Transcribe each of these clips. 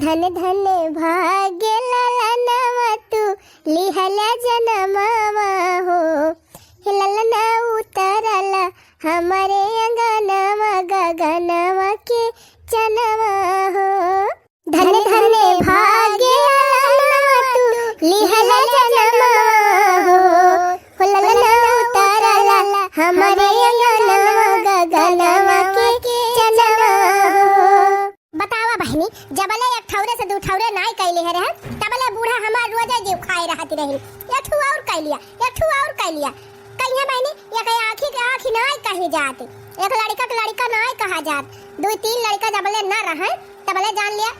धन धन भाग्य ललनवा तू लिहला जनमवा हो, ललना उतरला हमारे अंगनवा गगनवा के चनवा हो। धन धन भाग्य ललनवा तू लिहला जनमवा हो, ललना उतरला हमारे अंगनवा गगनवा के चनवा हो। बतावा बहनी, जबले एक ठौरे से दू ठौरे नाई कैले है रहन, तबले बूढ़ा हमार रोजे जीव खाए रहती रही। एक ठू और कह लिया, एक ठू और कह लिया। कहिए बहनी, ये कहीं आँखी के आँखी नाई कही जात, एक लड़का के लड़का नाई कहा जात। दो तीन लड़का जबले न रहे तबले जान लिया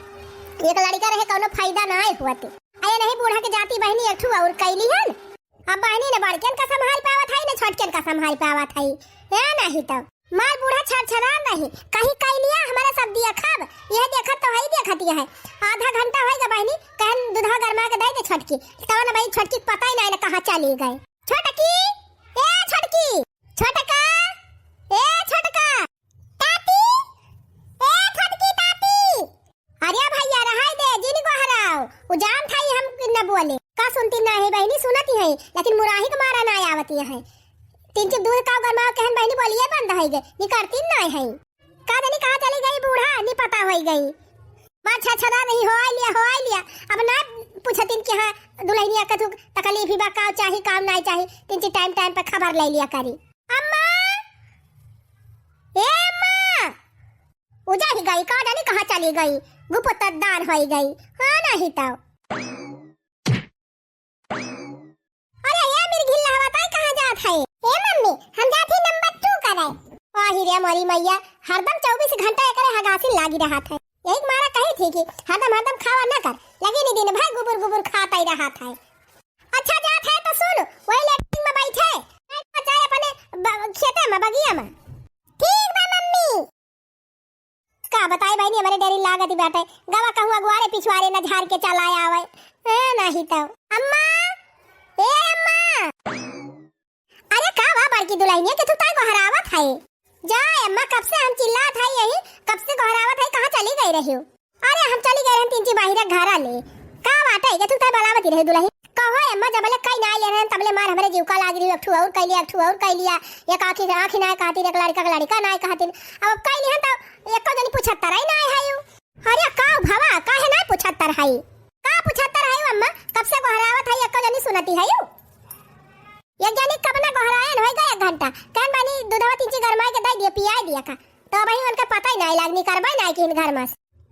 एक लड़का रहे कोनो फायदा नाई हुआते। अये नहीं बूढ़ा के जाती बहनी एक ठू और कैली हन। अब बहनी ने बड़केन का संभाल पावत है, न छोटकेन का संभाल पावत है। या नहीं तब मार बूढ़ा छड़छड़ा नहीं कहीं कह लिया हमारा सब दिया खाब। यह देखत तो है देखती है। आधा घंटा होएगा बहनी, कहन दूधवा गरमा के दे दे छोटकी, तब न भाई छोटकी पता ही नहीं कहां चली गए। छोटकी, ए छोटकी, छोटका, ए छोटका, ताती, ए छोटकी ताती। अरे भैया रहाई दे जिनी को हराओ, उ जान था हम न बोले का सुनती ना है बहनी, सुनती है लेकिन मुराही के मारा ना आवती है। तीन चिप दूध का गरमाओ कहन बहनी बोलिए बंद है गए निकलती ना है। का जानी कहां चली गई बूढ़ा नहीं पता हो गई। बात छछड़ा नहीं हो लिया अब ना पूछतिन कि हां दुल्हनिया का तकलीफ ही बा का चाही काम नहीं चाही, तीन चिप टाइम टाइम पे खबर ले लिया करी। अम्मा, ए अम्मा, उजा ही गई का जानी कहां चली गई, गुपतदार हो गई। हां नहीं तो अरे ये मेरी गिल्ला हवा ताई कहां जात है। ए मम्मी, हम जाती नंबर 2 करे। आही रे मोरी मैया, हरदम 24 घंटा एकरे हगासी लागी रहा था। यही मारा कही थी कि हरदम खावा न कर, लगी नहीं दिन भर गुबुर गुबुर खाता ही रहा था। अच्छा जात है तो सुन, वही लेटिंग में बैठे जाए अपने खेते में बगिया में। ठीक बा मम्मी। का बताई बहनी हमारे डेरी लागत बैठे गवा कहूं अगवारे पिछवारे न झाड़ के चलाया आवे। नहीं तो अम्मा, ए अम्मा, अरे का वा बड़की दुल्हनिया के तू ताई को हरावत है। जा अम्मा, कब से हम चिल्लात है यही, कब से को हरावत है, कहां चली गई रही हो। अरे हम चली गए रहन तीन ची बाहिर घरा ले। का बात है के तू ताई बलावती रही दुल्हन। कहो अम्मा जबले कई ना ले रहन तबले मार हमरे जीव का लाग रही, एक ठू और कह लिया, एक ठू और कह लिया। एक आंखी से आंखी ना कहती, एक लड़का का लड़का ना कहती। अब कह लिहन तो एक को जनी 75 ही ना है यू। अरे का भवा काहे ना 75 है, का 75 है अम्मा, कब से को हरावत है एक को जनी सुनती है यू। एक जनी कब ना गहरायन हो गया 1 घंटा, कहन बानी दूधवा तीन ची गरमाई के दे दिया पियाई दिया का, तो भाई उनका पता ही नहीं लागनी करबाई नहीं कि घर में।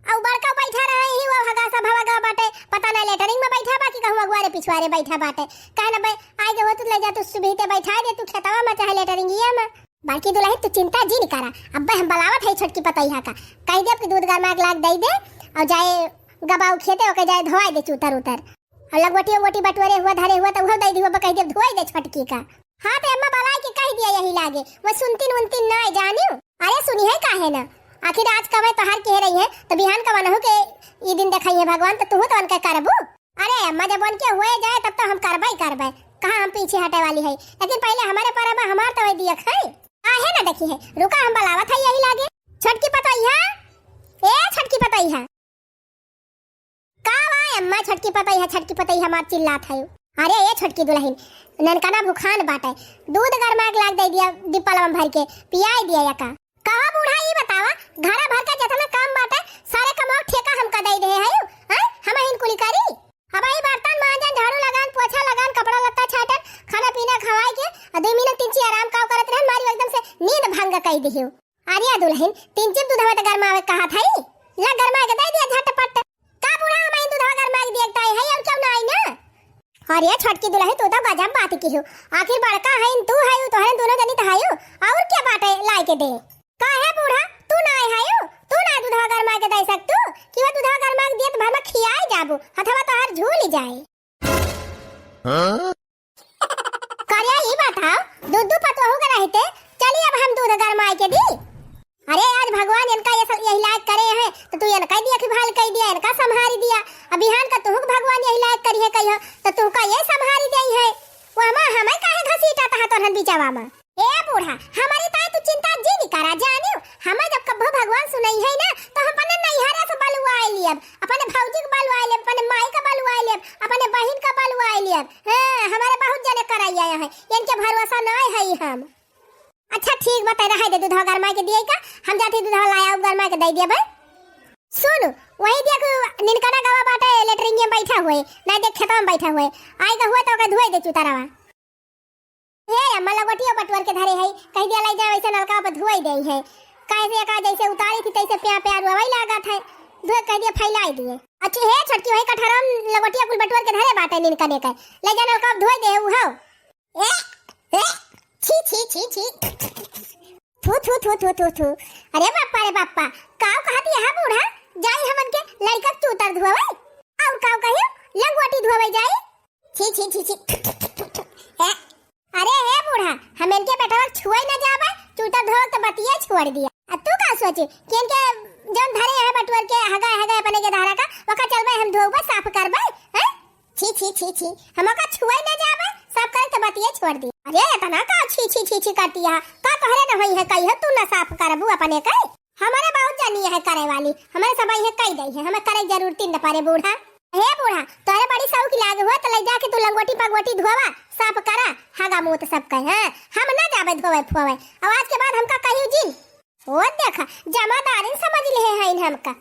अब बड़का बैठा रहे ही वो हगा सब हवा बाटे, पता नहीं लेटरिंग में बैठा बाकी कहूं अगवारे पिछवारे बैठा बाटे। कहन भाई आए जो हो तू ले जा, तू सुबह बैठा दे तू खेतवा में चाहे लेटरिंगिया में। बाकी दुल्हन तू चिंता जी नहीं करा, अब हम बलावत है छोटकी पतैया का, कह दे कि दूध गरमा के लाग दे दे और जाए गबाऊ खेते ओके जाए धोवाई दे चूतर उतर, और लगवटी वोटी बटवरे हुआ धरे हुआ तो वो दे दी, वो कह दे धोई दे छोटकी का। हां तो अम्मा बलाई के कह दिया यही लागे, वो सुनती ना जानियो। अरे सुनी है काहे ना, आखिर आज कवे तोहार कह रही है तो बिहान का मन हो के ये दिन देखाई है भगवान, तो तू तो उनका करबू। अरे अम्मा जब उनके हुए जाए तब तो हम करबई कहां हम पीछे हटे वाली है, लेकिन पहले हमारे परबा हमार तो दिया है काहे ना देखी है। रुका हम बलावत है यही लागे। छोटकी पतैया, ए छोटकी पतैया, का भाई अम्मा छोटकी पतैया हमार चिल्लात है। अरे ये छोटकी दुल्हन ननकना भूखान बाटे, दूध गरमा के लाग दे दिया डिप्पलवा में भर के पियाई दिया या का। कहा बूढ़ा ये बतावा, घरा भर का जितना काम बाटे सारे कमाओ ठेका हमका दे दे है हैं, हम हिन कुली करी। अब आई बर्तन मांजन, झाड़ू लगान, पोछा लगान, कपड़ा लत्ता छाटन, खाना पीना खवाए के 2 मिनट 3 ची आराम काव करत रहन, मारी एकदम से नींद भंग कई दियो। अरे दुल्हन 3 चिप दूधवा त गरमावे कहा थाई, ला गरमा के दे दिया झटपट। का बूढ़ा हम दूधवा गरमा के देखता है और क्यों ना आई ना। अरे छोटकी दुल्हन तू तो गजब बात की हो, आखिर बड़का है तू है तोहरे दोनों जनी त हायो, और क्या बात है लाई के दे। का है बूढ़ा तू ना हायो, तू ना दूधवा गरमा के दे सकतू कि वो दूधवा गरमा के दिए तो भर में खियाई जाबू अथवा तो हर झूल ही जाए। हां करिया ही बताओ, दूध पतवा हो गए रहते, चलिए अब हम दूध गरमाई के दी। अरे आज भगवान इनका ये सब यही लायक करे हैं तो तू इनका दिया कि भाल कह दिया, इनका संभारी दिया। अब बिहान का तू भगवान यही लायक करी है कहियो तो तू का ये संभारी दई है। वो हमें काहे घसीटा ता तोहन बिचावा में। ए बूढ़ा हमारी ताई तू चिंता जी नहीं करा जानियो, हमें जब कब भगवान सुनई है ना तो हम अपने नैहरा से बलुआ आई लियब, अपने दूधवा गरमा के दिए का हम जाते दूधवा लाया गरमा के दे दिया भाई। सुन वही देखो निनकना गवा बाटा लेटरिंग में बैठा हुए ना देख खेत में बैठा हुए आएगा हुआ तो ओके धोए दे चुतारावा। हे अम्मा लगोटिया पटवर के धरे है कह दिया लाई जा वैसे नलका पर धोई दे है कैसे का जैसे उतारी थी तैसे प्या प्या वही लगा था धोए कह दिया फैलाई दिए। अच्छा हे छटकी वही कठरम लगोटिया कुल बटवर के धरे बाटा निनकने का ले जा नलका धोए दे उ हाओ। ए छी छी छी छी थू थू थू थू थू थू अरे बाप्पा काव कहती है बूढ़ा जाई हमन के लड़का तू उतर धोवे और काव कहियो लंगोटी धोवे जाई छी छी छी छी ए अरे हे बूढ़ा हमन के बेटा छुई न जावे चूतर धो तो बतिया छोड़ दिया। तू का सोचे केन के जन धरे है बटवर के हगा हगा अपने के धारा का वका चलबे हम धोबे साफ करबे हैं छी छी छी छी हमका छुई न जावे साफ कर तो बतिया छोड़ दी। अरे इतना का छी छी छी छी करती है का कहरे न होई है कही है तू ना साफ करबू अपने के हमारे बहुत जानी है करे वाली हमारे सबाई है कई दई है हमें करे जरूरत न पारे बूढ़ा। हे बूढ़ा तोरे बड़ी सौकी लागे हो तो ले जाके तू लंगोटी पगोटी धोवा साफ करा हागा मुंह तो सब कहे हैं हम ना जावे धोवे फोवे और आज के बाद हमका कहियो जी ओ देखा जमादारी समझ ले है इन हमका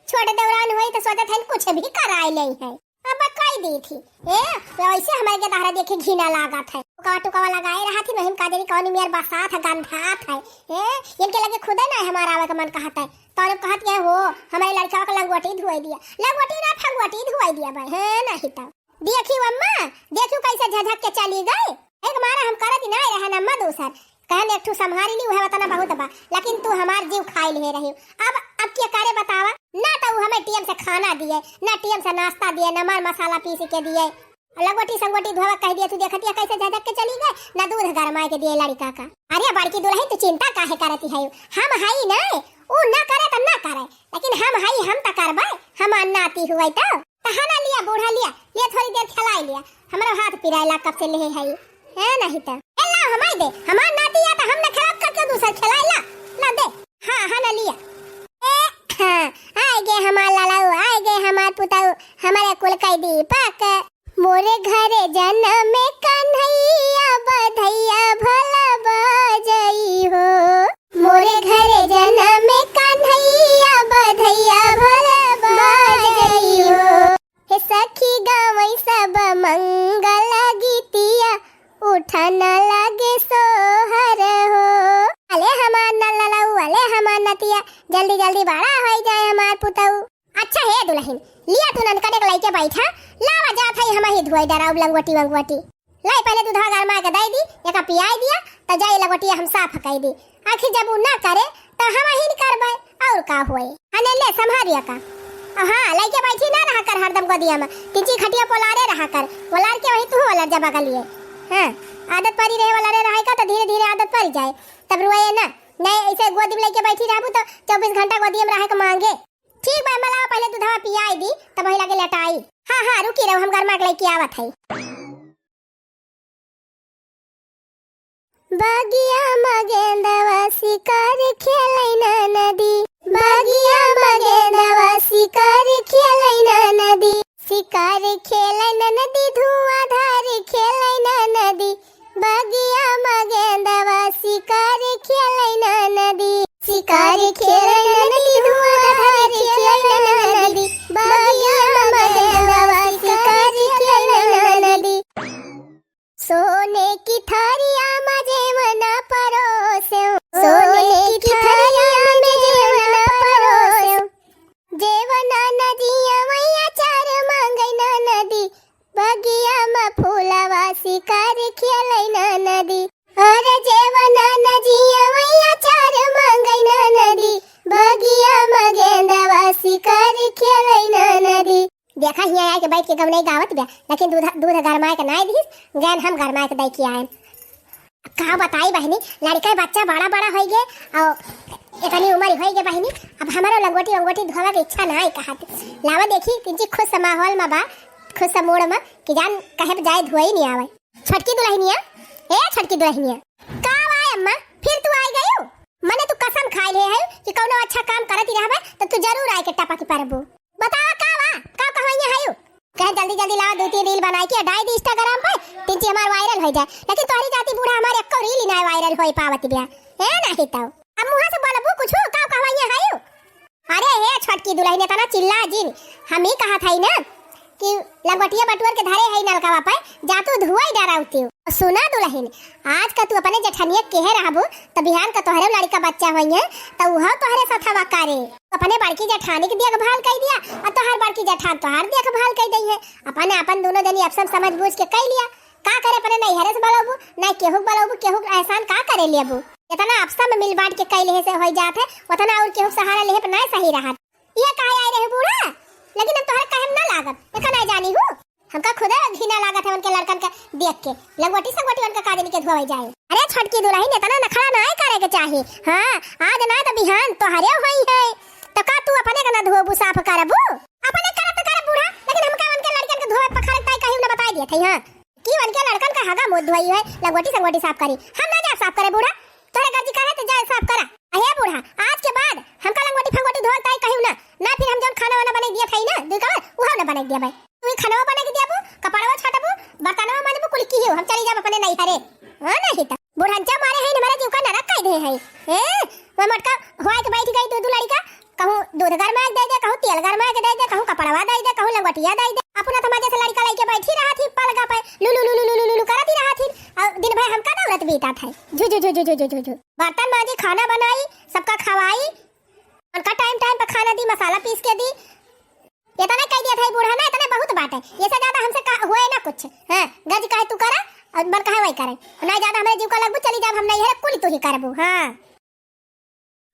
छोटे दौरान होई तो सोचत है कुछ भी कराई ले है अब कई दी थी ए वैसे हमारे के दारा देखे घिना लागत है टुका टुका लगाए रहा थी महिम काजरी कौन मेर बसात है गंधात है ए इनके लगे खुदे ना हमारा आवे का मन कहता है तो कहत के हो हमारे लड़का का लंगोटी धोई दिया लंगोटी ना फंगोटी धोई दिया भाई है नहीं तो देखी अम्मा देखियो कैसे झझक के चली गई एक मारा हम करत ना रहे अम्मा दूसर कहने एक ठू संभारी ली है बताना बहुत बा लेकिन तू हमार जीव खाई ले रही अब क्या करे बतावा ना तो हमें टीएम से खाना दिए ना टीएम से नाश्ता दिए ना मार मसाला पीस के दिए लगोटी संगोटी धोवा कह दिया तू देखतिया कैसे झटक के चली गए ना दूध गरमाए के दिए लड़का का। अरे बड़की दुल्हन तू चिंता काहे करती है हम हई ना ऊ ना करे त ना करे लेकिन हम हई हम त करबे हम अन्नाती हुई तो तहाना लिया बूढ़ा लिया ये थोड़ी देर खिलाई लिया हमरा हाथ पिराइला कब से ले है नहीं तो ला हमाई दे हमार नाती या तो हमने खराब करके दूसरा खिलाइला ना दे हां हां ना लिया आए गे हमार लालाऊ आए गे हमार पुताऊ हमारे कुल कई दीपक मोरे घरे जन्म में कन्हैया बधैया भला बजई हो मोरे घरे जन्म में कन्हैया बधैया भला बजई हो हे सखी गावई सब मंगल गीतिया उठा न लगे सोहर हो अले हमार नल्लाऊ अले हमार नतिया जल्दी जल्दी बड़ा हो जाए हमार पुताऊ। अच्छा है दुल्हन लिया तू ननकने के लइके बैठा लावा जात है हम ही धोई डराव लंगोटी वंगोटी लाई पहले दूध गरमा के दे दी एका पियाई दिया त जाई लगोटी हम साफ कई दी आखिर जब उ ना करे त हम ही करबे और का होए हने ले संभारिया का हां लइके बैठी ना रहा कर हरदम गोदिया में तिची खटिया पोलारे रहा कर पोलार के वही तू वाला जब गलिए हां आदत पड़ी रहे वाला रे रहा का तो धीरे धीरे आदत पड़ जाए तब रोए ना नहीं ऐसे गोदी में लेके बैठी रहबू तो 24 घंटा गोदी में रहे के मांगे। ठीक बा मला पहले दूधवा पियाई दी तब वही लगे लटाई हां रुकी रहो हम गरमा के लेके आवत है। बागिया मगेंदवा शिकार खेलैना नदी बागिया मगेंदवा शिकार खेलैना नदी शिकार खेलैना नदी धुआंधार खेलैना नदी बागिया मगेंदवा शिकार खेलैना नदी शिकार खेलैना नदी धुआंधार खेलैना नदी बागिया मगेंदवा शिकार खेलैना नदी सोने की थारिया मजे मना परोसे सोने की थारिया में जेवना परोसे जेवना नदिया मैया चार मांगैना नदी बगिया में फूलवा शिकार खेलैना नदी अरे जेवना नदिया मैया चार मांगैना नदी बगिया में गेंदवा शिकार खेलैना नदी। देखा ही आया के बैठ के गम नहीं गावत बे लेकिन दूध गरमाए के नहीं दी गैन हम गरमाए के दई के आए का बताई बहनी लड़का बच्चा बड़ा बड़ा हो गए और इतनी उम्र हो गई बहनी अब हमारा लंगोटी वंगोटी धोवा के इच्छा नहीं कहत लावा देखी किंची खुश सा माहौल में बा खुश सा मूड में कि जान कहे जाए धोई नहीं आवे। छटकी दुल्हनिया ए छटकी दुल्हनिया का आए अम्मा फिर तू आई गई मने तू कसम खाई ले है कि कोनो अच्छा काम करती रहबे तो तू जरूर आए के टपा की परबू बतावा का कहइया है कह जल्दी जल्दी लाओ 2-3 रील बनाई के डाई दी इंस्टाग्राम पे तिनची हमार वायरल हो जाए लेकिन तोहरी जाती बूढ़ा हमारे एको रील ही ना वायरल होई पावत बिया है नहीं तो अब मुंह से बोलबू कुछ का कहवाइए हायो। अरे हे छोटकी दुल्हन तना चिल्ला जिन हम ही कहा था ना कि लंगोटिया बटुअर के धारे है नलका पे जा तू धुआई डरावती हो। सुना दुल्हन आज का तू अपने जठनिया केहे रहबू त बिहान का तोहरे लड़का बच्चा होई है त उहा तोहरे सथवा करे अपने बड़की जठानी के देखभाल कर दिया और तोहर बड़की जठान तोहर देखभाल कर दी है। अपने अपन दोनों जनी अफसर समझ बूझ के कह लिया का करे अपने नहीं हरे से बलबू नहीं केहू बलबू केहू एहसान का करे लेबू इतना अफसर में मिल बांट के कह ले से हो जात है उतना और केहू सहारा लेहे पर नहीं सही रहा। ये काहे आए रहे बूढ़ा लेकिन हम तोहर कहम ना लागत एका नहीं जानी हूं हमका खुदा घिना लागत है उनके लड़कन का देख के लंगोटी संगोटी उनका काजनी के धोई जाए। अरे छोटकी दुल्हन इतना नखरा नहीं करे के चाहिए। हां आज ना तो बिहान तोहरे होई है तो का तू अपने का ना धोबू साफ करबू अपने करत कर बूढ़ा लेकिन हमका उनके लड़कन के धोए पखारे ताई कहीं ना बता दिए थे। हां कि उनके लड़कन का हगा मुंह धोई है लंगोटी संगोटी साफ करी हम ना जा साफ करे बूढ़ा तोरे गर्जी करे तो जा साफ करा। अहे बूढ़ा आज के बाद हमका लंगोटी फंगोटी धोए ताई कहीं ना फिर हम जब खाना वाना बना दिया था ना दुका उहा ना बना दिया भाई तू खाना बना के दियाबू कपड़वा छाटबू बर्तनवा मानबू कुल की हम चली जाब अपने नहीं हरे। हां नहीं त बुढ़ंचा मारे है हमारा जीव का नरक कह दे है वो मटका होए के बैठ गई दो लड़का कहूं दूध गरमा के दे कहूं तेल गरमा के दे कहूं कपड़वा दे कहूं लंगोटिया दे अपना समाज से लड़का लेके बैठी रहा थी पलगा पे लुलु लुलु लुलु लुलु करती रहा थी और दिन भर हमका दौलत बीता था झु झु झु झु झु बर्तन मांजी खाना बनाई सबका खवाई उनका टाइम टाइम पे खाना दी मसाला पीस के दी इतना कह दिया था बूढ़ा ना इतना बहुत बात है ये से ज्यादा हमसे हुए ना कुछ। हां गज कहे तू करा और बर कहे वही करे ना ज्यादा हमारे जीव का लगबू चली जा हम नहीं है कुल तू ही करबू। हां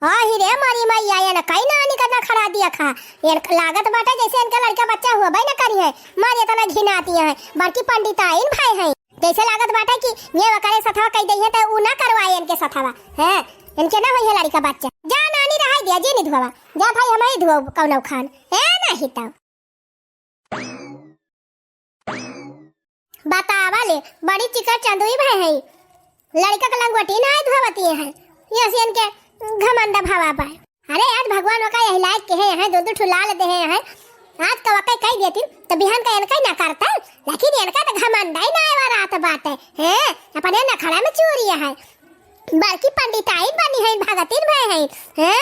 हां ही रे मारी मैया ये ना कहीं ना आनी करना खड़ा दिया खा ये लागत बाटे जैसे इनका लड़का बच्चा हुआ भाई ना करी है मार इतना घिनाती है बड़की पंडिता इन भाई है जैसे लागत बाटे कि ये वकरे सथवा कह दई है तो उ ना करवाए इनके सथवा है इनके ना होई है लड़का बच्चा जा नानी रहा दिया जी नहीं धोवा जा भाई हम ही धो कौनो खान है नहीं तब बतावा ले बड़ी चिकट चंदुई भाई है लड़का का लंगोटी ना धोवती है ये से इनके घमंडा भावा बा। अरे आज भगवान का यही लायक के है दो ठुला लेते हैं आज का वकई कह देती तो बिहान का इनका ना करता लेकिन इनका तो घमंडा ही ना आवा रात बात है अपने ना खड़ा में चोरी है बड़की पंडिताई बनी है भगतिन भाई है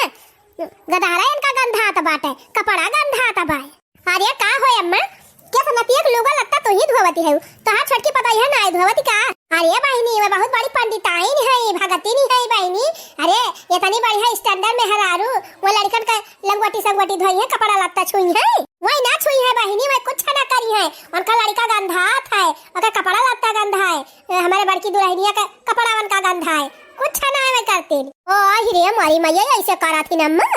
गदारा इनका गंधा तो बाटे कपड़ा गंधा तो भाई। अरे का होय अम्मा क्या समझती है लोगा लगता तो ही धोवती है तो हाथ छोड़ के पता है ना धोवती का। अरे बहनी वो बहुत बड़ी पंडिताई है भगतिन है बहनी। अरे इतनी बढ़िया स्टैंडर्ड में हरारू वो लड़कन का लंगोटी संगोटी धोई है कपड़ा लगता छुई है वही ना छुई है बहनी वही कुछ ना करी है उनका लड़का गंधात है उनका कपड़ा लगता गंधा है हमारे बड़की दुल्हनिया का कपड़ा उनका गंधा है कुछ ना मैं करती ओ हिरे मारी मैया ऐसे करा थी अम्मा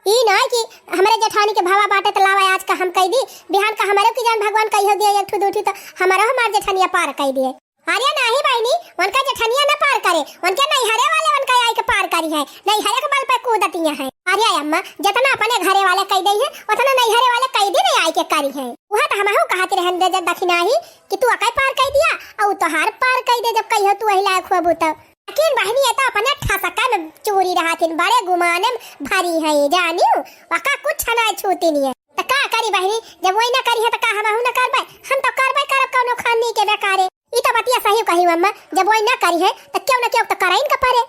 ई ना कि हमारे जेठानी के भावा बाटे तो लावा आज का हम कह दी बिहान का हमारे की जान भगवान कहियो दिया एक ठू दूठी तो हमारा हमार जेठानिया पार कह दिए। अरे नहीं बहनी उनका जेठानिया ना पार करे उनके नहीं हरे वाले उनका आई के पार करी है नहीं हरे के बल पे कूदतियां है। अरे अम्मा जितना अपने घरे वाले कह दी है उतना नहीं हरे वाले कह दी नहीं आई के करी है वह तो हमहु कहते रहन दे जब दखिना ही कि तू अकई पार कह दिया और तो हर पार कह दे जब कहियो तू वही लायक होबू तो लेकिन बहनी ये तो अपने ठसका में चोरी रहा थी बड़े गुमाने भरी है जानियो वका कुछ ना छूती नहीं है तो का करी बहनी जब वही ना करी है तो का हमहु ना करबे हम तो करबे करब कोनो खानी के बेकारे ई तो बतिया सही कही अम्मा जब वही ना करी है तो क्यों ना क्यों तो कराइन का पारे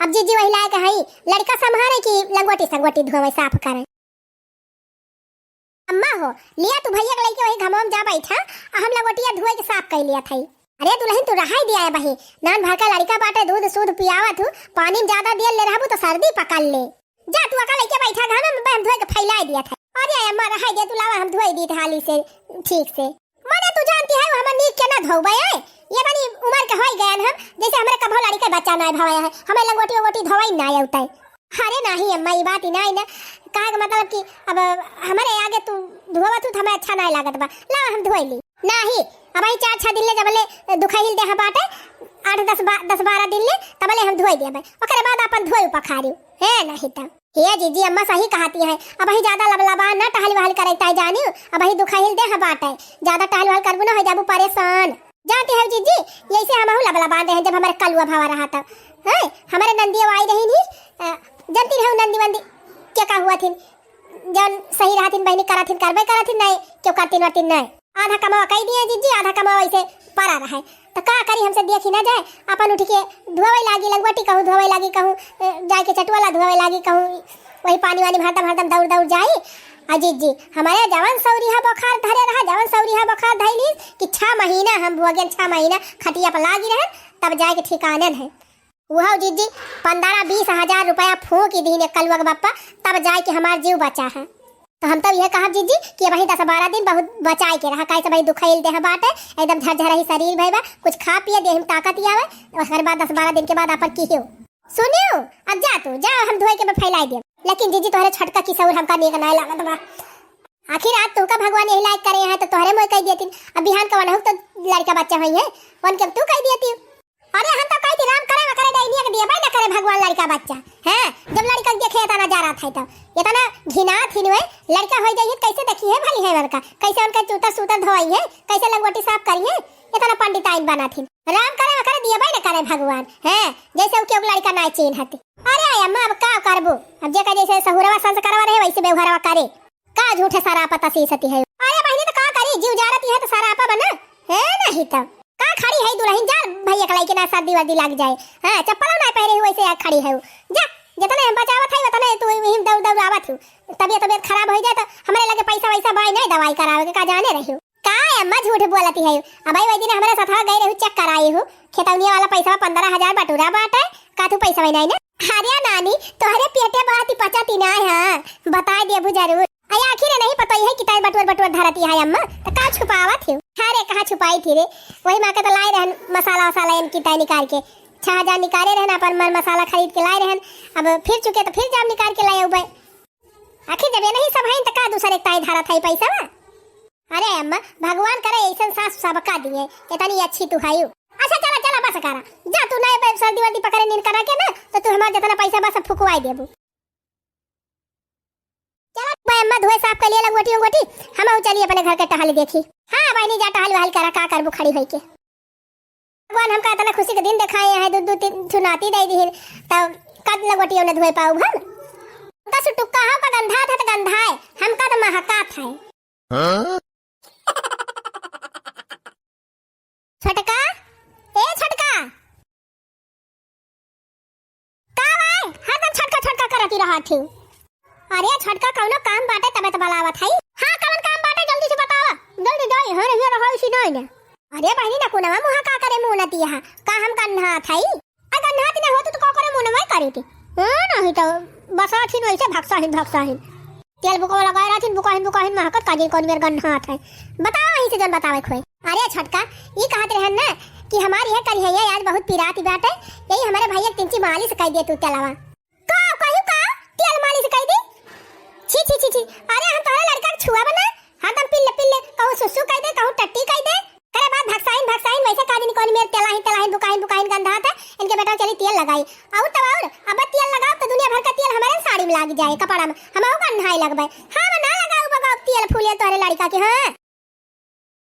अब जीजी वही लायक है लड़का संभाले कि लंगोटी संगोटी धोवे साफ करे। अम्मा हो लिया तू भैया के लेके वही घमम जा बैठा हम लंगोटिया धोए के साफ कर लिया था। अरे दुल्हन तू रहा दिया है बही नान भर का लड़का बाटे दूध सूद पियावा तू पानी में ज्यादा दिया ले रहबू तो सर्दी पकड़ ले जा तू अका लेके बैठा घर में हम धोए के फैला दिया था। अरे अम्मा रहा दे तू लावा हम धोई दी थाली से ठीक से माने तू जानती है हम नीक के ना धोबे ये बनी उम्र के होई गए हम जैसे हमरे कभो लड़का बच्चा ना भवाया है हमें लंगोटी वोटी धोई ना आउता है। अरे नहीं अम्मा ये बात ही ना कहा का मतलब कि अब हमारे आगे तू धोवा तू हमें अच्छा नहीं लागत बा लावा हम धोई ली नहीं अब ही 4-6 दिन ले जबले दुखाइल दे बाटे 8-10-12 दिन ले तबले हम धोई देबे ओकरे बाद अपन धोई पखारी है नहीं त हे जीजी अम्मा सही कहती है अब ही ज्यादा लबलबा ना टहल वहल करैता जानी अब ही दुखाइल दे बाटे ज्यादा टहल वहल करबू ना हो जाबू परेशान जानते हो जीजी यैसे हम लबलबा दे जब हमारे कलुआ भावा रहा था है हमारे नंदिया आई रही थी जानती है नंदी वंदी क्या का हुआ थी जन सही रहा थी बहनी करा थी करबे करा थी नहीं क्यों करती नहीं आधा कमावा कह दिए जीजी आधा कमावा ऐसे पड़ा रहा है तो का करी हमसे देखी ना जाए, अपन उठ के धोवे लागी, लगवटी कहूँ धोवे लागी, कहूँ जाके चटवाला धोवे लागी, कहूँ वही पानी वानी भरता भरता दौड़ दौड़ जाई। अजीत जी हमारे जवन सौरिया बुखार धरे रहा, जवन सौरिया बुखार धैली कि 6 महीना हम भोगन, 6 महीना खटिया पर लागी रहे, तब जाके ठिकाने है। वह जीत जी 15-20 हजार रुपया फूक ही दी कलुआ बापा, तब जाए कि हमार जीव बचा है। तो हम तब यह कहा जीत जी कि वही 10-12 दिन बहुत बचाए के रहा, कैसे भाई दुखाइल देह बाटे, एकदम झरझरा ही शरीर भइबा, कुछ खा पिए देह में ताकत आवे, उसके बाद 10-12 दिन के बाद अपन की हो सुनियो। अब जा तू जा, हम धोए के फैलाई दे। लेकिन जीजी तोहरे छटका की सौर हमका नेक नहीं लागत बा। आखिर आज तुमका भगवान यही लायक करे हैं तो तोहरे मोय कह देती। अब बिहान का वनहु तो लड़का बच्चा हुई है, वन के तू कह देती। अरे हम तो कहती राम करे करे दैनिया के दिया भाई ना करे भगवान लड़का बच्चा है। जब लड़का देखे ता नजारा था तब ये तना घिना थिनवे लड़का हो जाइए, कैसे देखी है भली है लड़का, कैसे उनका जूता सूता धोई है, कैसे लगवटी साफ करी है, ये तना पंडिताइन बना थी। राम करे करे दिया भाई ना करे भगवान है, जैसे उके लड़का ना चीन हती। अरे अम्मा अब का करबो, अब जे का जैसे सहुरवा संस्कारवा रहे वैसे व्यवहारवा करे, का झूठे सारा पता सी सती है। अरे बहनी तो का करी, जीव जारती है तो सारा आपा बना है नहीं तब का खड़ी है दुल्हन जा भैया कलाई के ना शादी वादी लग जाए। हां चप्पल ना पहरे हुए से खड़ी है जा, जितने हम बचावत है उतने तू हिम दौड़ दौड़ आवत हो, तबीयत खराब हो जाए तो हमारे लगे पैसा वैसा बाई नहीं दवाई करावे के का जाने रही हो। का अम्मा झूठ बोलती है। अब भाई वही दिन हमारे साथ गए रही चेक कराई हो, खेतौनिया वाला पैसा 15,000 बटूरा बाटे, का तू पैसा नहीं ना। अरे नानी तोहरे पेटे बात ही पचाती ना है, बता देबू जरूर। अरे आखिर नहीं पता है कि ताई बटुर बटुर धरती है अम्मा, तो का छुपावत थी। अरे कहाँ छुपाई थी रे, वही माँ के तो लाए रहन मसाला वसाला इनकी ताई निकाल के 6,000 निकाले रहन, अपन मसाला खरीद के लाए रहन। अब फिर चुके तो फिर जाम निकाल के लाए उबे। आखिर जब ये नहीं सब है तो का दूसरे एक ताई धारा था पैसा वा। अरे अम्मा भगवान करे ऐसा सास सबका दिए, इतनी अच्छी तू है। अच्छा चला चला बस करा जा, तू नए सर्दी वर्दी पकड़े नींद करा के ना तो तू हमारा जितना पैसा बस फुकवाई देबू। चला अम्मा धोए साफ कर लिया लगवटी उंगवटी, हम चलिए अपने घर के टहल देखी। हाँ भाई नहीं जा टहल वहल करा, का करबू खड़ी होई के। भगवान हमका इतना खुशी के दिन दिखाए हैं, दूध चुनाती दे दी तब कद लगवटी ने धोए पाऊ भल का सुटुक्का हम का गंधा था तो गंधा है, हमका तो महका था। छटका ए छटका का भाई हर दम छटका छटका करती रहा थी। अरे छटका कौनो काम बाटे तबे तो बलावत है। हां कौन काम बाटे जल्दी से बतावा, जल्दी जाई हर हियर रहो इसी नहीं ने। अरे बहनी ना कोनवा मुहा का करे मुंह नती है का हम गन्हा थाई, आ गन्हा ती ना होत तो का करे मुंह में करी थी। नहीं तो बसा थी वैसे भक्साहिन तेल बुको लगाए रहा थी, बुकाहिन महकत काजी कौन मेर गन्हा है। बताओ वहीं से जन बतावे खोई। अरे छटका ये कहत रहन ना कि हमारी है करी है आज बहुत पिराती बात है, यही हमारे भैया तिंची मालिश कह दे तू चलावा का कहू का तेल मालिश कह दे। छी छी छी छी अरे हम तोहरा लड़का के छुआ बना, हरदम पिल्ले कहू सुसु कह दे, कहू टट्टी कह दे, करे बात भक्साइन वैसे काजी कौन मेर तेलाही बुकाहिन गंधा था। इनके बेटा चली तेल लगाई और तब और अब तेल लगाओ तो दुनिया भर का तेल हमारे साड़ी में लग जाए, कपड़ा में हम और गंधाई लगबे। हां ना लगाओ बगा तेल फूले तोहरे लड़का के। हां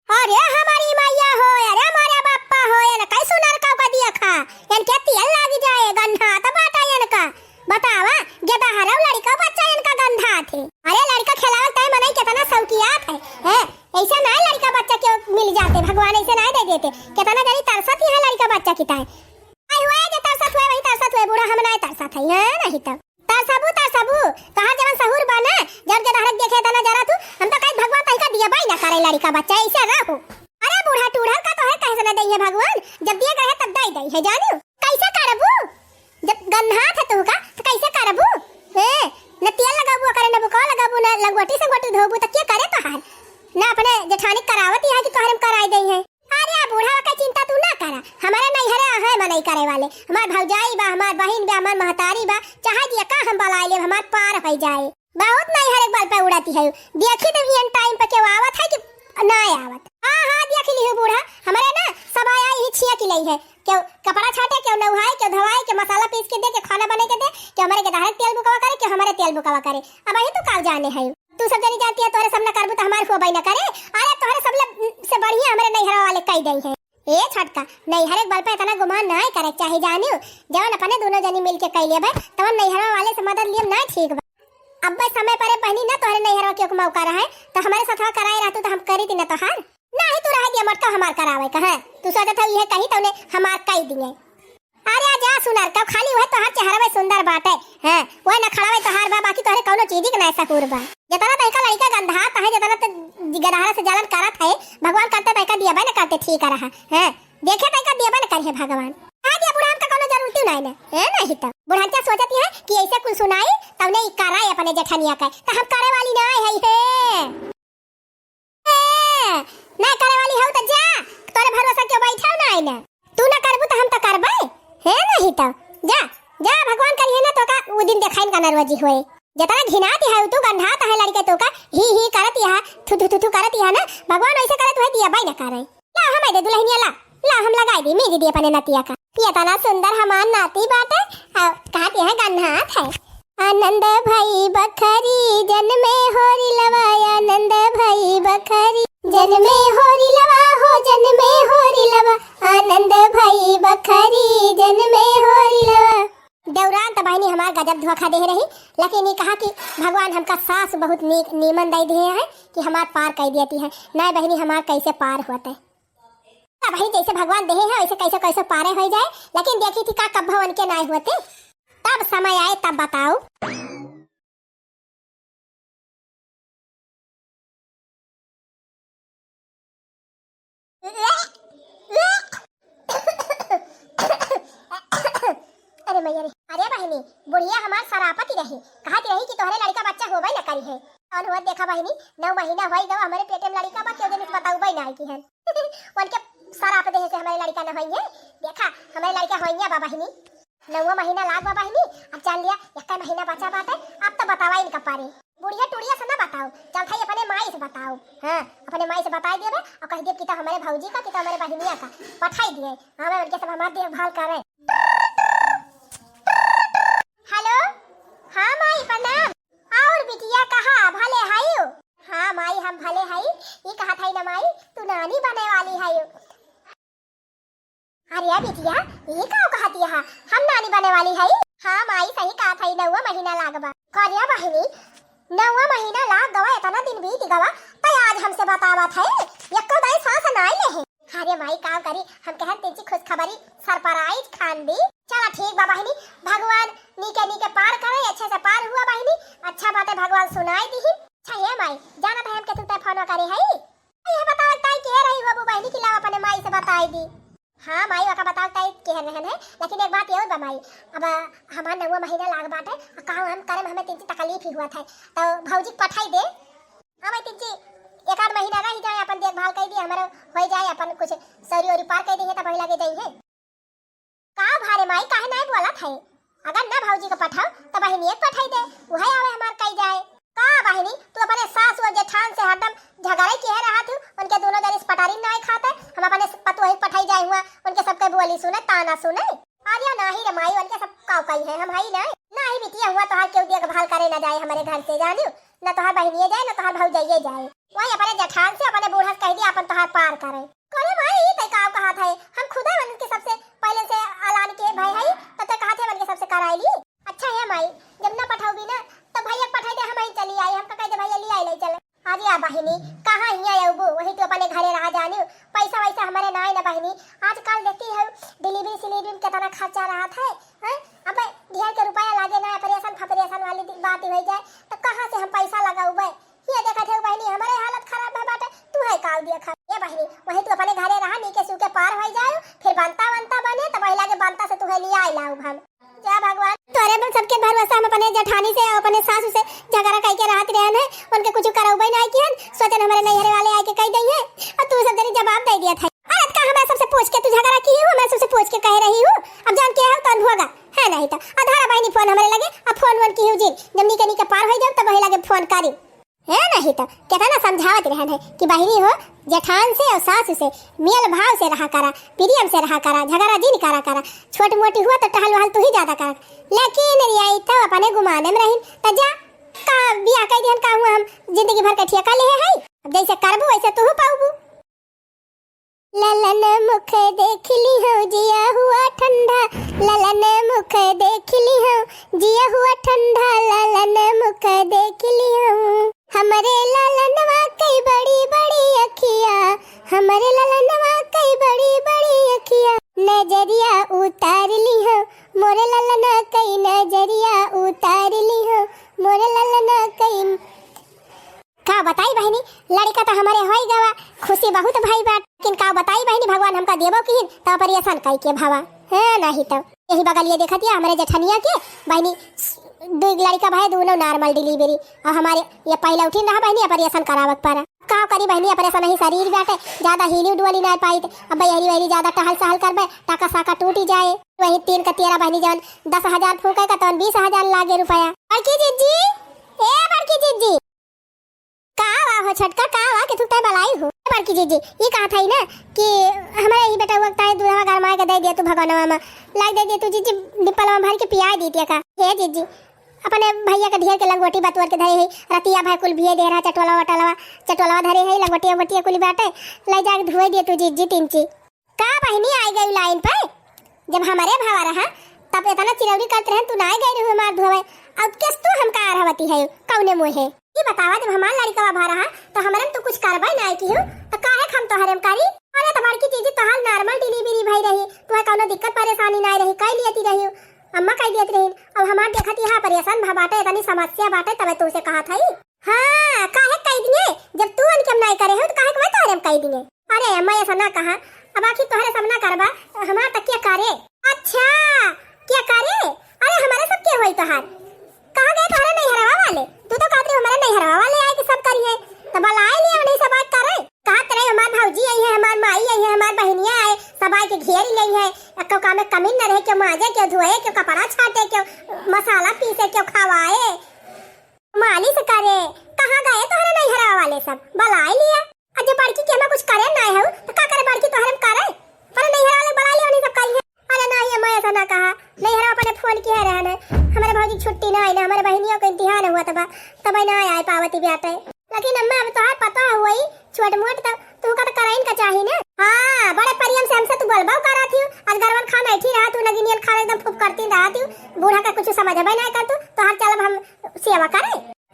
अरे हमारी मैया हो, अरे हमारे बापा हो, ये कैसे सुनर का दिया खा इनके तेल लग जाए गंधा तो बाटा इनका बतावा गेदा हरौ लड़का बच्चा इनका गंधा थे। अरे लड़का खिलावत है मने कितना शौकियात है ऐसा ना लड़का बच्चा के मिल जाते, भगवान ऐसे ना दे देते, कितना जरी तरसत है लड़का बच्चा की ताई आई हुआ जे तरसत हुए वही तरसत हुए, बूढ़ा हम ना तरसत है नहीं तो तरसबू कहां जवन सहूर बना जब के धारक देखे तना जरा तू हम तो कहीं भगवान तई का दिया भाई ना करे लड़का बच्चा ऐसे रहो। अरे बूढ़ा टूढ़ा का तो है कैसे ना दई है भगवान, जब दिए गए तब दई है जानो कैसे करबू, जब गन्हा था तू का तो कैसे करबू। ए न तेल लगाबू करे न बुका लगाबू न लगवटी से गोटी धोबू तो क्या करे तो हाल ना अपने जेठानी करावती है कि तोहरे में कराई दई है। अरे बूढ़ा का चिंता तू ना करा, हमारे नहीं हरे है मनई करे वाले, हमार भौजाई बा, हमार बहिन बा, हमार महतारी बा, चाहे दिया का हम बलाई ले हमार पार हो जाए। बहुत नहीं हर एक बाल पे उड़ाती है, देखी तो इन टाइम पे केव आवत है कि ना आवत। हां देख ली है बूढ़ा हमारे ना सब आया ही छिया की लई है, क्यों कपड़ा छाटे, क्यों नहाए, क्यों धवाए, क्यों मसाला पीस के दे, के खाना बने के दे, क्यों हमारे के दाहर तेल बुकावा करे, क्यों हमारे तेल बुकावा करे। अब यही तो काव जाने है, तू सब जनी जाती है तोरे सब ना करबू तो हमार को भाई ना करे। अरे तोरे सब से बढ़िया हमारे नैहरा वाले कह दई है। ए छटका नहीं हर एक बाल पे इतना गुमान ना करे, चाहे जानियो जवन अपने दोनों जनी मिल के कह ले भाई तवन नैहरा वाले से मदद लियम ना ठीक बा। अब समय पर बहनी ना तोरे नैहरा के मौका रहा है तो हमारे साथ कराए रहतू तो हम करी थी ना तो हार नहीं तू रह दिया मटका हमार करावे का है। तू सोचत है ये कही तौने हमार कही दिए। अरे जा सुनर कब खाली हुए तो हर चेहरा में सुंदर बाटे हैं वो न खड़ा तो हर बा बाकी तोहरे कोनो चीज के नहीं सकूर बा। जतना तैका लड़का गंधा है जतना तो गदहारा से जलन करत है भगवान करते तैका दिया बा न करते ठीक रहा है देखे तैका दिया बा न करिए भगवान आ दिया बुढ़ान का कोनो जरूरत नहीं ना है नहीं तो बुढ़ान सोचती है कि ऐसे कुछ सुनाई तबने ई कराए अपने जेठनिया का तो हम करे वाली ना है ना करे वाली हो तो जा तोरे भरोसा क्यों बैठा ना है ना तू ना करबू तो हम तो करबे है नहीं तो जा जा भगवान करिए ना तो का वो दिन देखाइन का नरवजी होए जतना घिनाती है तू गंधाता है लड़के तो का ही करती है थु करती है ना भगवान ऐसे करत है दिया बाई ना करे ला हम दे दुल्हनिया ला हम लगाई दी मेरी दी अपने नतिया का पिया तना सुंदर हमार नाती बाटे कहती है गंधात है आनंद भाई बखरी जन्मे होरी लवा आनंद भाई बखरी जन्मे होरी लवा हो जन्मे होरी लवा आनंद भाई बखरी जन्मे होरी लवा। देवरान तो बहनी हमार गजब धोखा दे रही लेकिन ये कहा कि भगवान हमका सास बहुत नीमन दे दिए हैं कि हमार पार कर देती है ना बहनी हमार कैसे पार होते भाई जैसे भगवान दे है वैसे कैसे कैसे पारे हो जाए लेकिन देखी थी का कब भवन के नहीं होते तब समय आए तब बताओ। अरे मैया अरे बहनी बुढ़िया हमार सरापती रही कहती रही कि तोहरे लड़का बच्चा होबे न करी है और हुआ देखा बहनी 9 महीना होई गवा हमारे पेट में लड़का बा क्यों दिन बताऊबे ना की है उनके सराप देह से हमारे लड़का न होइए देखा हमारे लड़का होइए बा बहनी 9वां महीना लाग बा बहनी अब जान लिया 1 महीना बचा बात है अब तो बतावा इनका पारे बुढ़िया टुड़िया से ना बताओ चल भाई अपने माई से बताओ हां अपने माई से बता दिए और कह दिए कि तो हमारे भौजी का कि तो हमारे बहनिया का पठाई दिए हमें उनके सब हमार देखभाल करे। हेलो हां माई प्रणाम और बिटिया कहा भले हाई हां माई हम भले हाई ये कहा था ना माई तू नानी बने वाली है अरे बिटिया ये का कहती है हम नानी बने वाली है हां माई सही कहा था 9वां महीना लागबा करिया बहनी 9वां महीना लाग गवा इतना दिन बीत गवा तो आज हमसे बतावा था एको दाई सास नाई ले है अरे माई का करी हम कहन तेजी खुश खबरी सरप्राइज खान दी चला ठीक बा बहनी भगवान नीके पार करे अच्छे से पार हुआ बहनी अच्छा बात है भगवान सुनाई दी अच्छा ये माई जाना था हम के तू फोन करे है ये बताओ ताई के रही हो बहनी की लाव अपने माई से बताई दी हां माई का बताओ ताई के रहन है लेकिन एक बात ये बा माई अब हमार 9वां महीना लाग बाटे कहूं हम करे हमें तीन तकलीफ ही हुआ था तो भौजी पठाई दे हम तीन 1 महीना रह जाए अपन देखभाल कर दिए हमारे हो जाए अपन कुछ सरी और पार कर देंगे तो पहला के जाइए का भारे माई काहे नहीं बोला था अगर ना भौजी को पठाओ तो बहनी एक पठाई दे वही आवे हमार कई जाए का बहनी तू अपने सास और जेठान से हरदम झगड़े की है रहा तू उनके दोनों जन इस पटारी नहीं खाते हम अपने पतु ही पठाई जाए हुआ उनके सबके बोली सुने ताना सुने आर्या नहीं रे माई उनके सब काव कई है हम हई नहीं बिटिया हुआ तो हर क्यों देखभाल करे ना जाए हमारे घर से जानियो ना तो हर बहनिए जाए ना तो हर भौजाइए जाए वही अपने जेठान से अपने बूढ़ा कह दिया अपन तो हर पार करे करे माई ये काव कहा था हम खुदा उनके सबसे पहले से ऐलान किए भाई है तो कहा थे उनके सबसे कराई अच्छा है माई जब ना पठाओगी ना तो भैया पठाई दे हम ही चली आई हम कह दे भैया ले आई ले चले आज या बहनी कहां हिया आऊबू वही तो अपने घरे रहा जानियो पैसा वैसा हमारे नाई ना बहनी आजकल देखती है डिलीवरी सिलीवरी में कितना खर्चा रहा था हैं अब ढेर के रुपया लागे ना ऑपरेशन वाली बात हो जाए तो कहां से हम पैसा लगाऊबे ये देखा थे बहनी हमारे हालत खराब है बाटे तू है काल दिया खा ये बहनी वही तो अपने घरे रहा नीके सूके पार हो जाए फिर बनता बने तो महिला के बनता से तू है लिया आई लाऊ हम जय भगवान तोरे में सबके भरोसा हम अपने जेठानी से अपने सासू से झगड़ा कह के रहत रहन है उनके कुछ करौबे नहीं किहन सोचन हमारे नैहरे वाले आके कह दई है और तू सब तेरी जवाब दे दिया था अरे का हमरा सबसे पूछ के तू झगड़ा की हो मैं सबसे पूछ के कह रही हूं अब जान के है तो होगा है नहीं तो आधारा बहनी फोन हमारे लगे अब फोन वन की हो जी जब नीके पार हो जाओ तब वही लगे फोन करी है नहीं तो कहता ना समझावत रहन है कि बहनी हो जेठान से और सासू से मेल भाव से रहा करा प्रियम से रहा करा झगड़ा दिन करा छोटी मोटी हुआ तो टहल वहल तू ही ज्यादा करा लेकिन रियाई तो अपने गुमाने में रही तो जा का बियाह कह दिहन का हुआ हम जिंदगी भर का ठेका ले है अब जैसे करबू वैसे तू पाऊबू ललन मुख देख ली हो जिया हुआ ठंडा ललन मुख देख ली हो जिया हुआ ठंडा ललन मुख देख ली हो हमरे ललन वाकई बड़ी बड़ी अखिया हमारे ललनवा कई बड़ी बड़ी अखिया नजरिया उतार ली हो, मोरे ललना कई नजरिया उतार ली हो, मोरे ललना कई। का बताई बहनी, लड़का तो हमारे होई गवा, खुशी बहुत भाई बात, लेकिन का बताई बहनी भगवान हमका देबो की तो परियसन कई के भावा है नहीं तो यही बगल ये देखत है हमारे जेठनिया के बहनी दो लड़का भाई दोनों नॉर्मल डिलीवरी और हमारे ये पहले उठिन रहा बहनी ऑपरेशन करावक पारा का करी बहनी ऑपरेशन नहीं शरीर बाटे ज्यादा हिली डुअली ना पाई अब बहरी बहरी ज्यादा टहल सहल करबे टाका साका टूटी जाए वही 3 का 13 बहनी जान 10,000 फूके का तो 20,000 लागे रुपया। बड़की जीजी ए बड़की जीजी का हो छटका का वा के तुते बलाई हो। बड़की जीजी ये कहा था ना कि हमारे ही बेटा वक्त है दूल्हा गरमाए के दे दिया तू भगवानवा में लाग दे दिया तू जीजी डिप्पलवा भर के पिया दी दिया का हे जीजी अपने भैया के ढेर के लंगोटी बतवर के धरे है रतिया भाई कुल भिए दे रहा चटोलवा धरे है लंगोटिया बटिया कुल बाटे ले जाके धोए दिए तू जीजी टिंची का बहनी आई गई लाइन पे जब हमारे भावा रहा तब इतना चिरौरी करते रहे तू ना गई रही हमार धोवे अब किस तू हमका रहवती है कौने मुंह है ये बतावा जब हमार लड़का भा रहा तो हमरे तो कुछ करबई ना की हो तो काहे हम तो हरम करी अरे तो बड़की चीज तो हाल नॉर्मल डिलीवरी भई रही तो कोनो दिक्कत परेशानी ना रही कई लियती रही अम्मा कह दियत रही अब हमार देखत यहां परेशान भा बाटे इतनी समस्या बाटे तबे तो उसे कहा था हां काहे कह दिए जब तू अनकम नहीं करे हो तो काहे को तो हरम कह दिए अरे अम्मा ऐसा ना कहा अब आखिर तोहरे सब ना करबा हमार तक क्या करे अच्छा क्या करे अरे हमारे सब क्या होई तोहार कहां गए तोहरे नहीं हरवा वाले तू तो कहत रही हमारे नहीं हरवा वाले आए कि सब करिए तो बलाए लिए नहीं सब बात करे कहत रहे हमार भौजी आई है हमार माई आई है हमार बहनियां आए सब आए के घेर ली है एक्को काम में कमी न रहे क्यों माजे क्यों धोए क्यों कपड़ा छाटे क्यों मसाला पीसे क्यों खवाए मालिश करे कहां गए तोहरे नहीं हरवा वाले सब बलाए लिया अजय बड़की के हम कुछ करे ना है तो का करे बड़की तोहरे करे पर नहीं हरवा वाले बला लियो नहीं सब करिए अरे नहीं मैं ऐसा ना कहा नहीं हरवा अपने फोन किया रहना हमारे भौजी छुट्टी ना आई ना हमारे बहनियों को इम्तिहान हुआ तब ना आए पावती बेटे लेकिन अम्मा अब तो पता हुई छोट मोट तू का तो कराइन का चाहिए ना हां बड़े परियम से हमसे तू बोलबा करा थी आज गरवन खाना ऐठी रहा तू नगिनियन खाना एकदम फुप करती रहा थी बूढ़ा का कुछ समझबे ना कर तू हर चल हम सेवा करे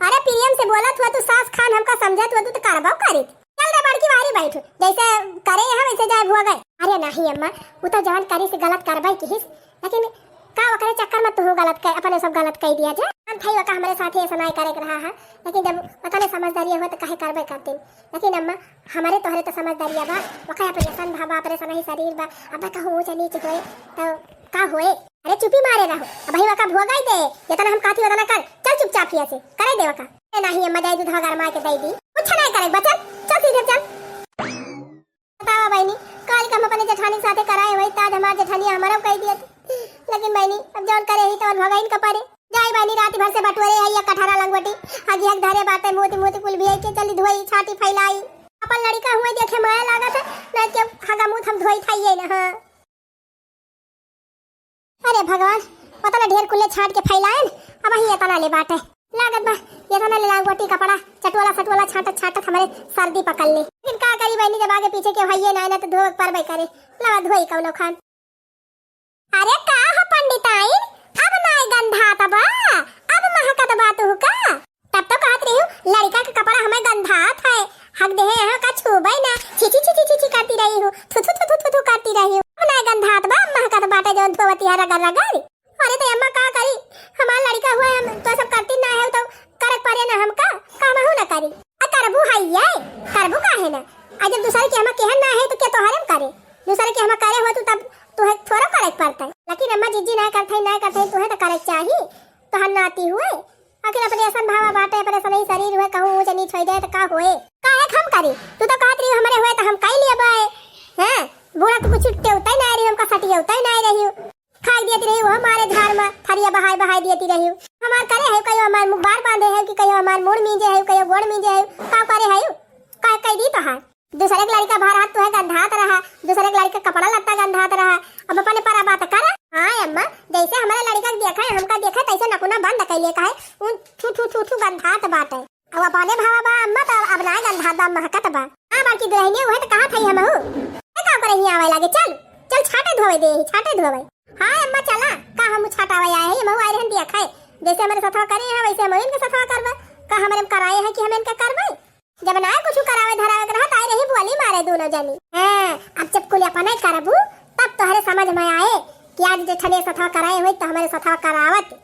अरे प्रियम से बोला तू सास खान हमका समझत तू तो करबा करी चल रे बड़की बाहरी बैठ जैसे करे हम वैसे जाए भुआ गए अरे नहीं अम्मा वो तो जवान करी से गलत करबई किस लेकिन का वकरे चक्कर में तू गलत कर अपने सब गलत कह दिया जा हम थई वका हमारे साथ ऐसा नहीं करे रहा है लेकिन जब पता नहीं समझदारी हो तो काहे करबे करते लेकिन अम्मा हमारे तोहरे तो समझदारी बा वका परेशान भाबा परेशान ही शरीर बा अब का हो चली चुके तो का होए अरे चुपी मारे रहो अब भाई वका भोगाई दे जितना हम काथी वतना कर चल चुपचाप ही ऐसे करे दे वका नहीं अम्मा दे दूध गरमा के दे दी कुछ नहीं करे बचल चल सीधे चल बताओ बहनी कल का हम अपने जेठानी साथे कराए वही ताज हमार जेठानी हमारा कह दिया लेकिन बहनी अब जौन करे ही तो भगाइन का पारे जाई बहनी रात भर से बटोरे है या कठारा लंगवटी आगे हक धारे बातें मोती मोती कुल भी के चली धोई छाती फैलाई अपन लड़का हुए देखे माया लागत है ना के हगा मुंह हम धोई खाइए ना हां अरे भगवान पता ना ढेर कुल्ले छाट के फैलाए अब ही इतना ले बाटे लागत बा ये तो ना ले लंगवटी कपड़ा चटवाला सटवाला छाटत छाटत हमारे सर्दी पकड़ ले लेकिन का करी बहनी जब आगे पीछे के भइए ना तो धोक पर करे लगा धोई कौनो खान अरे का हो पंडिताई अब नाय गंधा तबा अब महकत बात हो का तब तो कहत रही लड़का का कपड़ा हमें गंधात है हक दे यहां का छूबे ना छी छी छी छी करती रही हूं थु थु थु थु करती रही हूं अब नाय गंधात बा महकत बाटे जो धोवती हरा गर रगर अरे तो अम्मा का करी हमार लड़का हुए हम तो सब करती ना है तो करक पारे ना हमका का महू ना करी आ करबू हइये करबू काहे ना आज जब दूसरे के हम केहन ना है तो के तोहरम करे दूसरे के हम करे हो तो तब तुहे थोड़ा करे पड़ता है लेकिन अम्मा जीजी ना करते तुहे तो करे चाहिए तो हम नाती हुए आखिर अपने ऐसा भावा बाटे अपने सही शरीर हुए कहूं ऊंच नीच हो जाए तो का होए काहे हम करी तू तो कहत रही हमारे हुए तो हम कई लिए बाए हैं बूढ़ा को कुछ टेवता ही ना रही हमका सटिया उता ही ना रही खाई देती रही वो हमारे धार में थरिया बहाई देती रही हमार करे है कयो हमार मुंह बार बांधे है कि कयो हमार मुंह मीजे है कयो गोड़ मीजे है का करे है का कह दी तो हां दूसरे के लड़का भर हाथ तो है गंधात रहा दूसरे के लड़का कपड़ा लत्ता गंधात रहा अब अपने पर बात करा हां अम्मा जैसे हमारे लड़का देखा है हमका देखा तैसे नकुना बंद कैले का है उन थू थू थू थू गंधात बात है अब अपने भावा बा अम्मा तो अब ना गंधात बा महकत बा हां बाकी दुहने हुए तो कहां थई हम हो का करे ही आवे लागे चल चल छाटे धोवे दे छाटे धोवे हां अम्मा चला का हम छाटावे आए हैं हम आए रहन दिया खाए जैसे हमारे सफा करे हैं वैसे हम इनके सफा करबा का हमारे कराए हैं कि हम इनका करबे जब ना कुछ करावे धरावे रहत आए रही वाली मारे दोनों जनी। हाँ, अब जब कुल अपन करबू तब तोहरे समझ में आए कि आज जे छले सथा कराए हुई तो हमारे सथा करावत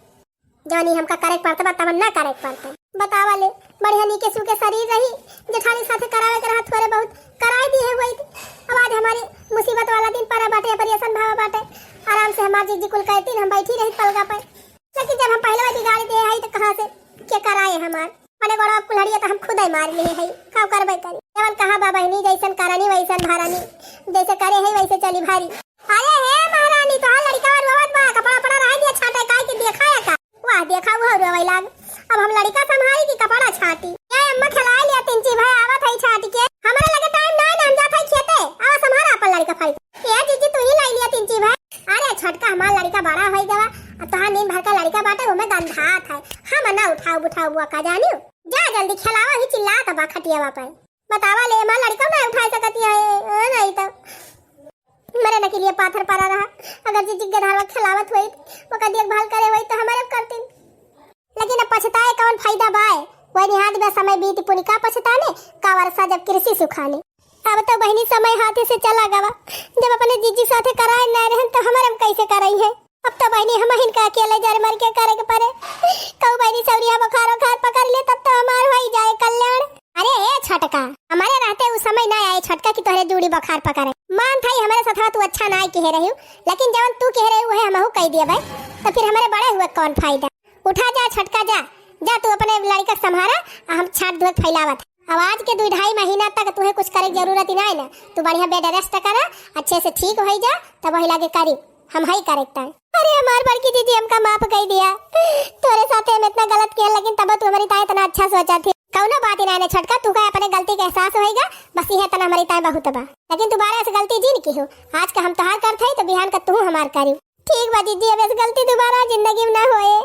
जानी हमका करे पड़ता तब ना करे पड़ता। बतावा ले बढ़िया नीके सूके शरीर रही जेठानी साथे करावे के रहा थोड़े बहुत कराई दी है वही। अब आज हमारी मुसीबत वाला दिन पड़ा बाटे परियसन भाव बाटे आराम से हमार जी कुल कहती हम बैठी रही पलगा पे। लेकिन जब हम पहले वाली गाड़ी दे आई तो कहां से के कराए हमार अने बड़ा कुल्हड़िया तो हम खुद ही मार लिए है का करबे करी। जवन कहा बाबा नहीं जैसन करानी वैसन भरानी जैसे करे है वैसे चली भारी। अरे हे महारानी तो लड़का रोवत बा कपड़ा पड़ा रह दिया छाटे काई के देखाया का वाह देखा वो रोवे लाग। अब हम लड़का संभाली की कपड़ा छाटी ए अम्मा खिला लिया तिनची भाई आवत है छाटी के हमरा लगे टाइम ना हम जात है खेते आवा संभारा अपन लड़का फाई ए जीजी तू ही लाई लिया तिनची भाई। अरे छटका हमार लड़का बड़ा होई गवा तोहार नींद भर का लड़का बाटे ओमे गंधात है हम ना उठाओ बुआ का जानियो जा जल्दी खिलावा ही चिल्लात बा खटियावा पे। बतावा ले हमार लड़का ना उठा सकती है नहीं तो मरे न के लिए पाथर पड़ा रहा। अगर जीजी के धावा खिलावत हुई ओका देखभाल करे हुई तो हमारे करती। लेकिन अब पछताए कौन फायदा बाय वही हाथ में समय बीत पुनी का पछताने का वर्षा जब कृषि सुखाने। अब तो बहनी समय हाथे से चला गवा जब अपने जीजी साथे कराए न रहन तो हमारे कैसे कराई है। अब तो बहनी हम इनका अकेले जर मर के करे के परे कऊ बहनी सौरिया बुखार खार पकड़ ले तब तो हमार होई जाए कल्याण। अरे ए छटका हमारे रहते उस समय ना आए छटका की तोहरे जूड़ी बुखार पकड़े मान था हमारे साथ तू अच्छा ना कह रही लेकिन जब तू कह रही है हमहू कह दिया भाई तो फिर हमारे बड़े हुए कौन फायदा। उठा जा छटका जा जा तू अपने लड़का संभारा हम छाट धोत फैलावत। अब आज के 2-2.5 महीना तक तुम्हें कुछ करे की जरूरत ही नहीं ना तू बढ़िया बेड रेस्ट करा अच्छे से ठीक हो जा तब वही लागे करी हम ही करेक्ट है। अरे हमार बड़की दीदी हमका माफ कह दिया तोरे साथे हम इतना गलत किया लेकिन तब तू हमारी ताई इतना अच्छा सोचा थी कौनो बात ही नहीं छटका तू का अपने गलती का एहसास होएगा बस ये तना हमारी ताई बहुत बा लेकिन दोबारा से गलती जी की हो आज का हम तोहार करते तो बिहान का तू हमार करी। ठीक बा दीदी अब ऐसी गलती दोबारा जिंदगी में ना होए।